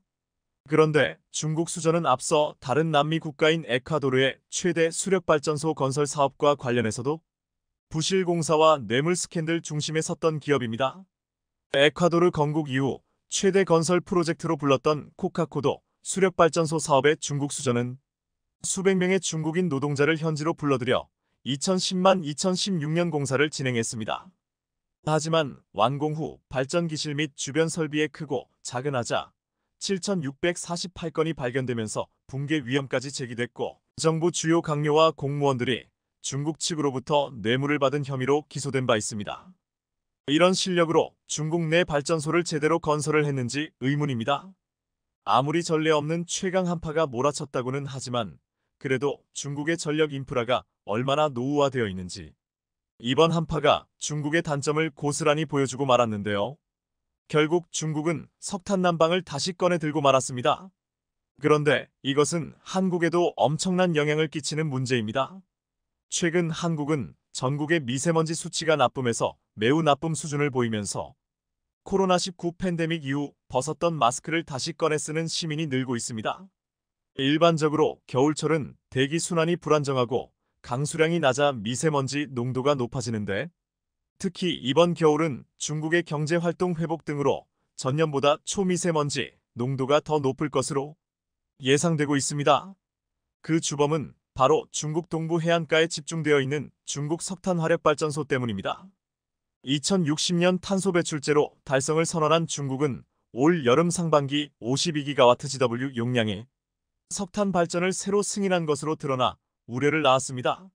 Speaker 1: 그런데 중국 수전은 앞서 다른 남미 국가인 에콰도르의 최대 수력발전소 건설 사업과 관련해서도 부실 공사와 뇌물 스캔들 중심에 섰던 기업입니다. 에콰도르 건국 이후 최대 건설 프로젝트로 불렀던 코카코도 수력발전소 사업의 중국 수전은 수백 명의 중국인 노동자를 현지로 불러들여 2010만 2016년 공사를 진행했습니다. 하지만 완공 후 발전 기실 및 주변 설비의 크고 작은 하자 7,648건이 발견되면서 붕괴 위험까지 제기됐고 정부 주요 강요와 공무원들이 중국 측으로부터 뇌물을 받은 혐의로 기소된 바 있습니다. 이런 실력으로 중국 내 발전소를 제대로 건설을 했는지 의문입니다. 아무리 전례 없는 최강 한파가 몰아쳤다고는 하지만 그래도 중국의 전력 인프라가 얼마나 노후화되어 있는지 이번 한파가 중국의 단점을 고스란히 보여주고 말았는데요. 결국 중국은 석탄 난방을 다시 꺼내 들고 말았습니다. 그런데 이것은 한국에도 엄청난 영향을 끼치는 문제입니다. 최근 한국은 전국의 미세먼지 수치가 나쁨에서 매우 나쁨 수준을 보이면서 코로나19 팬데믹 이후 벗었던 마스크를 다시 꺼내 쓰는 시민이 늘고 있습니다. 일반적으로 겨울철은 대기 순환이 불안정하고 강수량이 낮아 미세먼지 농도가 높아지는데 특히 이번 겨울은 중국의 경제활동 회복 등으로 전년보다 초미세먼지 농도가 더 높을 것으로 예상되고 있습니다. 그 주범은 바로 중국 동부 해안가에 집중되어 있는 중국 석탄 화력발전소 때문입니다. 2060년 탄소 배출제로 달성을 선언한 중국은 올 여름 상반기 52기가와트 GW 용량의 석탄 발전을 새로 승인한 것으로 드러나 우려를 낳았습니다.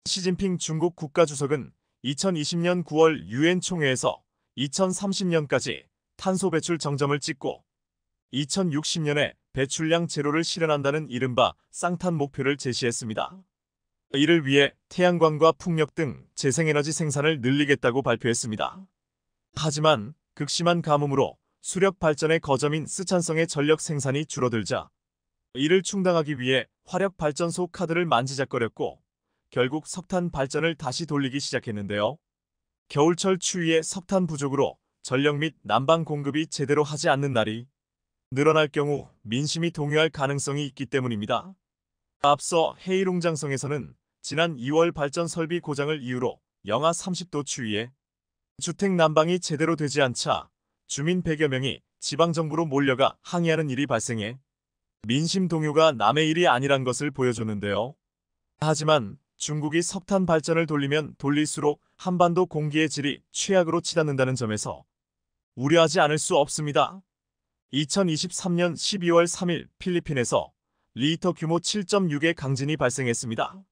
Speaker 1: 시진핑 중국 국가주석은 2020년 9월 유엔 총회에서 2030년까지 탄소 배출 정점을 찍고 2060년에 배출량 제로를 실현한다는 이른바 쌍탄 목표를 제시했습니다. 이를 위해 태양광과 풍력 등 재생에너지 생산을 늘리겠다고 발표했습니다. 하지만 극심한 가뭄으로 수력 발전의 거점인 스촨성의 전력 생산이 줄어들자 이를 충당하기 위해 화력 발전소 카드를 만지작거렸고 결국 석탄 발전을 다시 돌리기 시작했는데요. 겨울철 추위에 석탄 부족으로 전력 및 난방 공급이 제대로 하지 않는 날이 늘어날 경우 민심이 동요할 가능성이 있기 때문입니다. 앞서 헤이룽장성에서는 지난 2월 발전 설비 고장을 이유로 영하 30도 추위에 주택 난방이 제대로 되지 않자 주민 100여 명이 지방정부로 몰려가 항의하는 일이 발생해 민심 동요가 남의 일이 아니란 것을 보여줬는데요. 하지만 중국이 석탄 발전을 돌리면 돌릴수록 한반도 공기의 질이 최악으로 치닫는다는 점에서 우려하지 않을 수 없습니다. 2023년 12월 3일 필리핀에서 리히터 규모 7.6의 강진이 발생했습니다.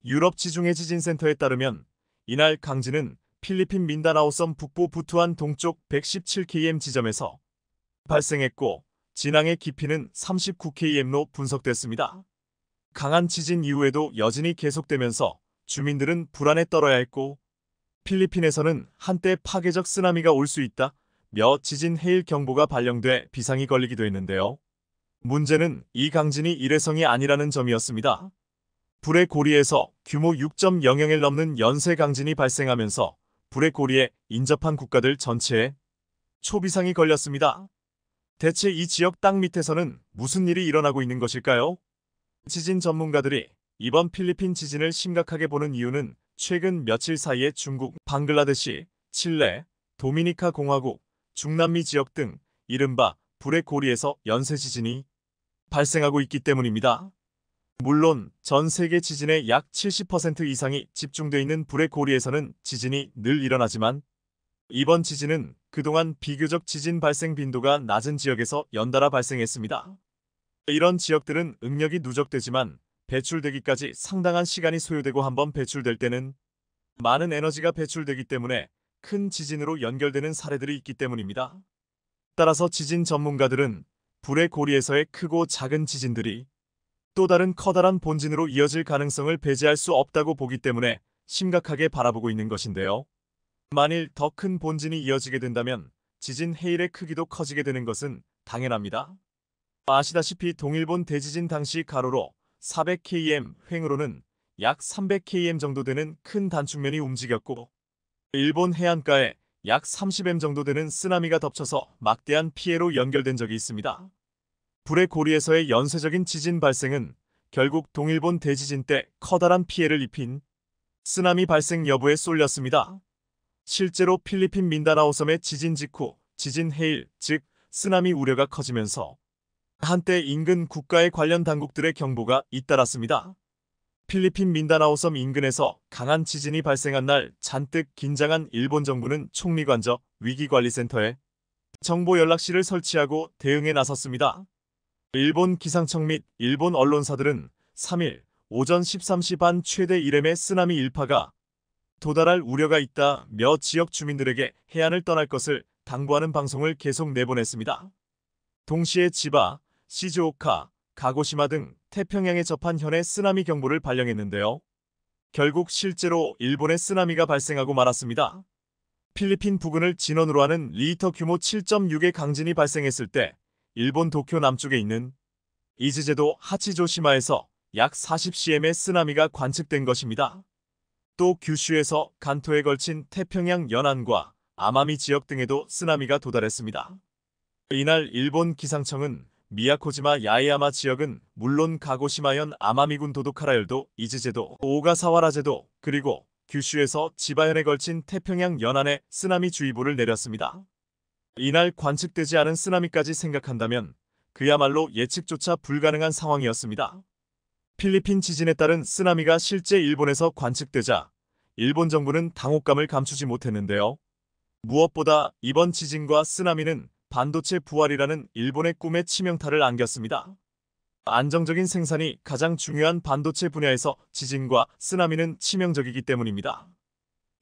Speaker 1: 유럽 지중해지진센터에 따르면 이날 강진은 필리핀 민다나오 섬 북부 부투안 동쪽 117km 지점에서 발생했고 진앙의 깊이는 39km로 분석됐습니다. 강한 지진 이후에도 여진이 계속되면서 주민들은 불안에 떨어야 했고 필리핀에서는 한때 파괴적 쓰나미가 올 수 있다며 지진 해일 경보가 발령돼 비상이 걸리기도 했는데요. 문제는 이 강진이 일회성이 아니라는 점이었습니다. 불의 고리에서 규모 6.00을 넘는 연쇄 강진이 발생하면서 불의 고리에 인접한 국가들 전체에 초비상이 걸렸습니다. 대체 이 지역 땅 밑에서는 무슨 일이 일어나고 있는 것일까요? 지진 전문가들이 이번 필리핀 지진을 심각하게 보는 이유는 최근 며칠 사이에 중국, 방글라데시, 칠레, 도미니카 공화국, 중남미 지역 등 이른바 불의 고리에서 연쇄 지진이 발생하고 있기 때문입니다. 물론 전 세계 지진의 약 70% 이상이 집중되어 있는 불의 고리에서는 지진이 늘 일어나지만 이번 지진은 그동안 비교적 지진 발생 빈도가 낮은 지역에서 연달아 발생했습니다. 이런 지역들은 응력이 누적되지만 배출되기까지 상당한 시간이 소요되고 한번 배출될 때는 많은 에너지가 배출되기 때문에 큰 지진으로 연결되는 사례들이 있기 때문입니다. 따라서 지진 전문가들은 불의 고리에서의 크고 작은 지진들이 또 다른 커다란 본진으로 이어질 가능성을 배제할 수 없다고 보기 때문에 심각하게 바라보고 있는 것인데요. 만일 더 큰 본진이 이어지게 된다면 지진 해일의 크기도 커지게 되는 것은 당연합니다. 아시다시피 동일본 대지진 당시 가로로 400km, 횡으로는 약 300km 정도 되는 큰 단축면이 움직였고 일본 해안가에 약 30m 정도 되는 쓰나미가 덮쳐서 막대한 피해로 연결된 적이 있습니다. 불의 고리에서의 연쇄적인 지진 발생은 결국 동일본 대지진 때 커다란 피해를 입힌 쓰나미 발생 여부에 쏠렸습니다. 실제로 필리핀 민다나오 섬의 지진 직후 지진 해일, 즉 쓰나미 우려가 커지면서 한때 인근 국가의 관련 당국들의 경보가 잇따랐습니다. 필리핀 민다나오 섬 인근에서 강한 지진이 발생한 날 잔뜩 긴장한 일본 정부는 총리관저 위기관리센터에 정보 연락실을 설치하고 대응에 나섰습니다. 일본 기상청 및 일본 언론사들은 3일 오전 13시 반 최대 1m의 쓰나미 일파가 도달할 우려가 있다며 지역 주민들에게 해안을 떠날 것을 당부하는 방송을 계속 내보냈습니다. 동시에 지바, 시즈오카, 가고시마 등 태평양에 접한 현의 쓰나미 경보를 발령했는데요. 결국 실제로 일본에 쓰나미가 발생하고 말았습니다. 필리핀 부근을 진원으로 하는 리히터 규모 7.6의 강진이 발생했을 때 일본 도쿄 남쪽에 있는 이즈제도 하치조시마에서 약 40cm의 쓰나미가 관측된 것입니다. 또 규슈에서 간토에 걸친 태평양 연안과 아마미 지역 등에도 쓰나미가 도달했습니다. 이날 일본 기상청은 미야코지마 야에야마 지역은 물론 가고시마현 아마미군 도도카라열도 이즈제도 오가사와라제도 그리고 규슈에서 지바현에 걸친 태평양 연안에 쓰나미주의보를 내렸습니다. 이날 관측되지 않은 쓰나미까지 생각한다면 그야말로 예측조차 불가능한 상황이었습니다. 필리핀 지진에 따른 쓰나미가 실제 일본에서 관측되자 일본 정부는 당혹감을 감추지 못했는데요. 무엇보다 이번 지진과 쓰나미는 반도체 부활이라는 일본의 꿈에 치명타를 안겼습니다. 안정적인 생산이 가장 중요한 반도체 분야에서 지진과 쓰나미는 치명적이기 때문입니다.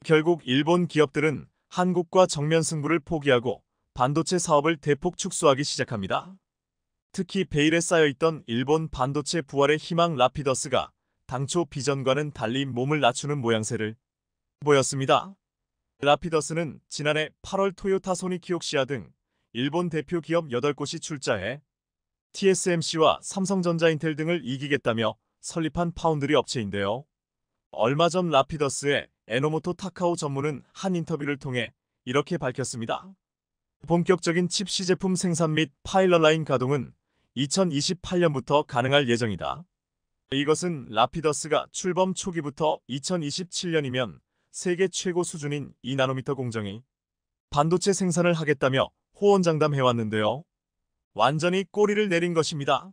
Speaker 1: 결국 일본 기업들은 한국과 정면 승부를 포기하고 반도체 사업을 대폭 축소하기 시작합니다. 특히 베일에 쌓여있던 일본 반도체 부활의 희망 라피더스가 당초 비전과는 달리 몸을 낮추는 모양새를 보였습니다. 라피더스는 지난해 8월 토요타 소니키옥시아 등 일본 대표 기업 8곳이 출자해 TSMC와 삼성전자 인텔 등을 이기겠다며 설립한 파운드리 업체인데요. 얼마 전 라피더스의 에노모토 타카오 전무는 한 인터뷰를 통해 이렇게 밝혔습니다. 본격적인 칩 시제품 생산 및 파일럿 라인 가동은 2028년부터 가능할 예정이다. 이것은 라피더스가 출범 초기부터 2027년이면 세계 최고 수준인 2나노미터 공정이 반도체 생산을 하겠다며 호언장담해왔는데요. 완전히 꼬리를 내린 것입니다.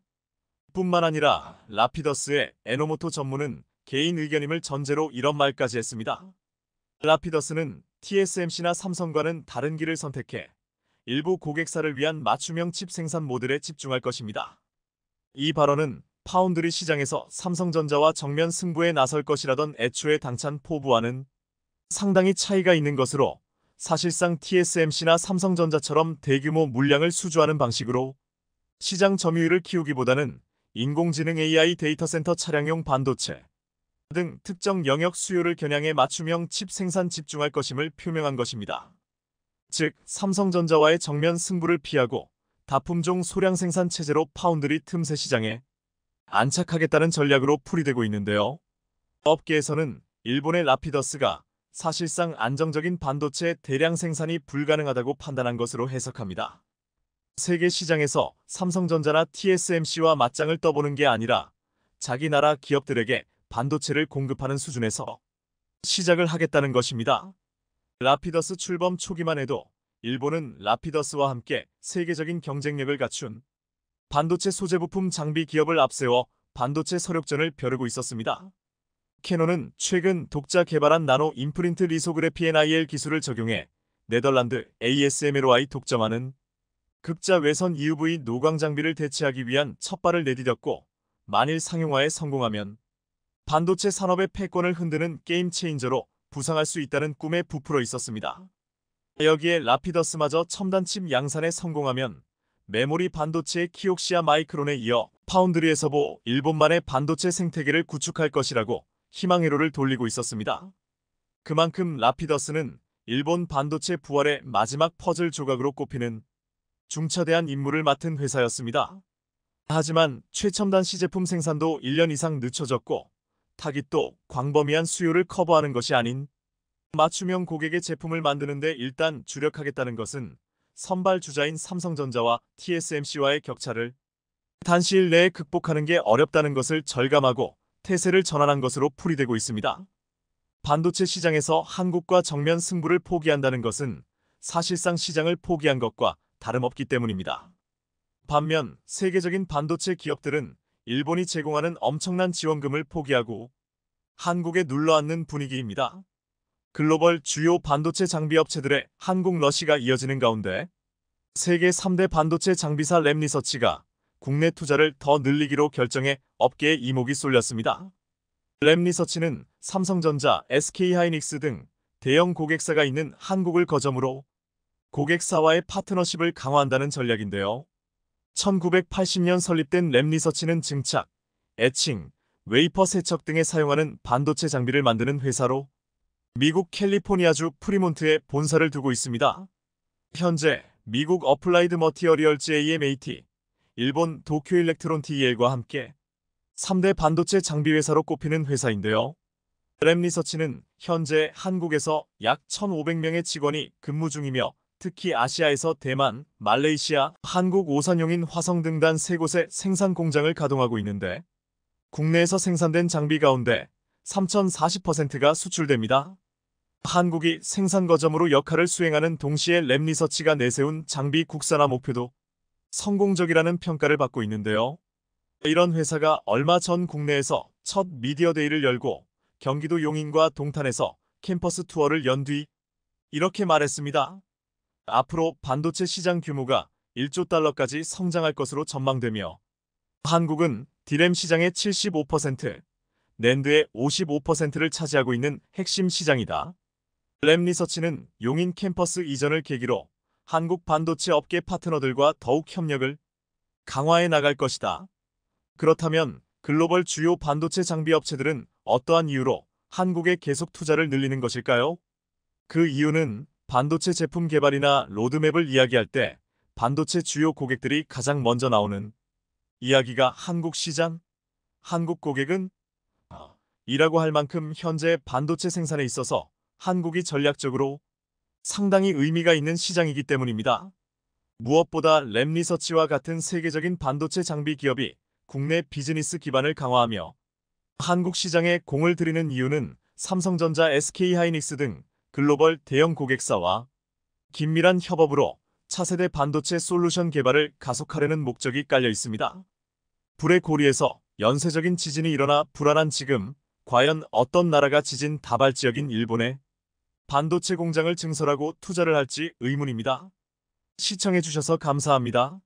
Speaker 1: 뿐만 아니라 라피더스의 에노모토 전무는 개인 의견임을 전제로 이런 말까지 했습니다. 라피더스는 TSMC나 삼성과는 다른 길을 선택해 일부 고객사를 위한 맞춤형 칩 생산 모델에 집중할 것입니다. 이 발언은 파운드리 시장에서 삼성전자와 정면 승부에 나설 것이라던 애초에 당찬 포부와는 상당히 차이가 있는 것으로 사실상 TSMC나 삼성전자처럼 대규모 물량을 수주하는 방식으로 시장 점유율을 키우기보다는 인공지능 AI 데이터 센터 차량용 반도체 등 특정 영역 수요를 겨냥해 맞춤형 칩 생산 집중할 것임을 표명한 것입니다. 즉, 삼성전자와의 정면 승부를 피하고 다품종 소량 생산 체제로 파운드리 틈새 시장에 안착하겠다는 전략으로 풀이되고 있는데요. 업계에서는 일본의 라피더스가 사실상 안정적인 반도체 대량 생산이 불가능하다고 판단한 것으로 해석합니다. 세계 시장에서 삼성전자나 TSMC와 맞짱을 떠보는 게 아니라 자기 나라 기업들에게 반도체를 공급하는 수준에서 시작을 하겠다는 것입니다. 라피더스 출범 초기만 해도 일본은 라피더스와 함께 세계적인 경쟁력을 갖춘 반도체 소재 부품 장비 기업을 앞세워 반도체 서력전을 벼르고 있었습니다. 캐논은 최근 독자 개발한 나노 임프린트 리소그래피 NIL 기술을 적용해 네덜란드 ASMLOI 독점하는 극자 외선 EUV 노광 장비를 대체하기 위한 첫발을 내디뎠고, 만일 상용화에 성공하면 반도체 산업의 패권을 흔드는 게임 체인저로 부상할 수 있다는 꿈에 부풀어 있었습니다. 여기에 라피더스마저 첨단 칩 양산에 성공하면 메모리 반도체의 키옥시아 마이크론에 이어 파운드리에서도 일본만의 반도체 생태계를 구축할 것이라고 희망회로를 돌리고 있었습니다. 그만큼 라피더스는 일본 반도체 부활의 마지막 퍼즐 조각으로 꼽히는 중차대한 임무를 맡은 회사였습니다. 하지만 최첨단 시제품 생산도 1년 이상 늦춰졌고, 타깃도 광범위한 수요를 커버하는 것이 아닌 맞춤형 고객의 제품을 만드는데 일단 주력하겠다는 것은 선발 주자인 삼성전자와 TSMC와의 격차를 단시일 내에 극복하는 게 어렵다는 것을 절감하고 태세를 전환한 것으로 풀이되고 있습니다. 반도체 시장에서 한국과 정면 승부를 포기한다는 것은 사실상 시장을 포기한 것과 다름없기 때문입니다. 반면 세계적인 반도체 기업들은 일본이 제공하는 엄청난 지원금을 포기하고 한국에 눌러앉는 분위기입니다. 글로벌 주요 반도체 장비 업체들의 한국 러시가 이어지는 가운데 세계 3대 반도체 장비사 램리서치가 국내 투자를 더 늘리기로 결정해 업계에 이목이 쏠렸습니다. 램리서치는 삼성전자, SK하이닉스 등 대형 고객사가 있는 한국을 거점으로 고객사와의 파트너십을 강화한다는 전략인데요. 1980년 설립된 램리서치는 증착, 에칭, 웨이퍼 세척 등에 사용하는 반도체 장비를 만드는 회사로 미국 캘리포니아주 프리몬트에 본사를 두고 있습니다. 현재 미국 어플라이드 머티어리얼즈 AMAT, 일본 도쿄 일렉트론 TEL과 함께 3대 반도체 장비 회사로 꼽히는 회사인데요. 램리서치는 현재 한국에서 약 1,500명의 직원이 근무 중이며 특히 아시아에서 대만, 말레이시아, 한국 오산용인 화성 등단 3곳의 생산 공장을 가동하고 있는데 국내에서 생산된 장비 가운데 3,040%가 수출됩니다. 한국이 생산 거점으로 역할을 수행하는 동시에 램리서치가 내세운 장비 국산화 목표도 성공적이라는 평가를 받고 있는데요. 이런 회사가 얼마 전 국내에서 첫 미디어데이를 열고 경기도 용인과 동탄에서 캠퍼스 투어를 연 뒤 이렇게 말했습니다. 앞으로 반도체 시장 규모가 1조 달러까지 성장할 것으로 전망되며 한국은 디램 시장의 75%, 낸드의 55%를 차지하고 있는 핵심 시장이다. 램리서치는 용인 캠퍼스 이전을 계기로 한국 반도체 업계 파트너들과 더욱 협력을 강화해 나갈 것이다. 그렇다면 글로벌 주요 반도체 장비 업체들은 어떠한 이유로 한국에 계속 투자를 늘리는 것일까요? 그 이유는 반도체 제품 개발이나 로드맵을 이야기할 때 반도체 주요 고객들이 가장 먼저 나오는 이야기가 한국 시장, 한국 고객은 이라고 할 만큼 현재 반도체 생산에 있어서 한국이 전략적으로 상당히 의미가 있는 시장이기 때문입니다. 무엇보다 램리서치와 같은 세계적인 반도체 장비 기업이 국내 비즈니스 기반을 강화하며 한국 시장에 공을 들이는 이유는 삼성전자, SK하이닉스 등 글로벌 대형 고객사와 긴밀한 협업으로 차세대 반도체 솔루션 개발을 가속하려는 목적이 깔려 있습니다. 불의 고리에서 연쇄적인 지진이 일어나 불안한 지금, 과연 어떤 나라가 지진 다발 지역인 일본에 반도체 공장을 증설하고 투자를 할지 의문입니다. 시청해주셔서 감사합니다.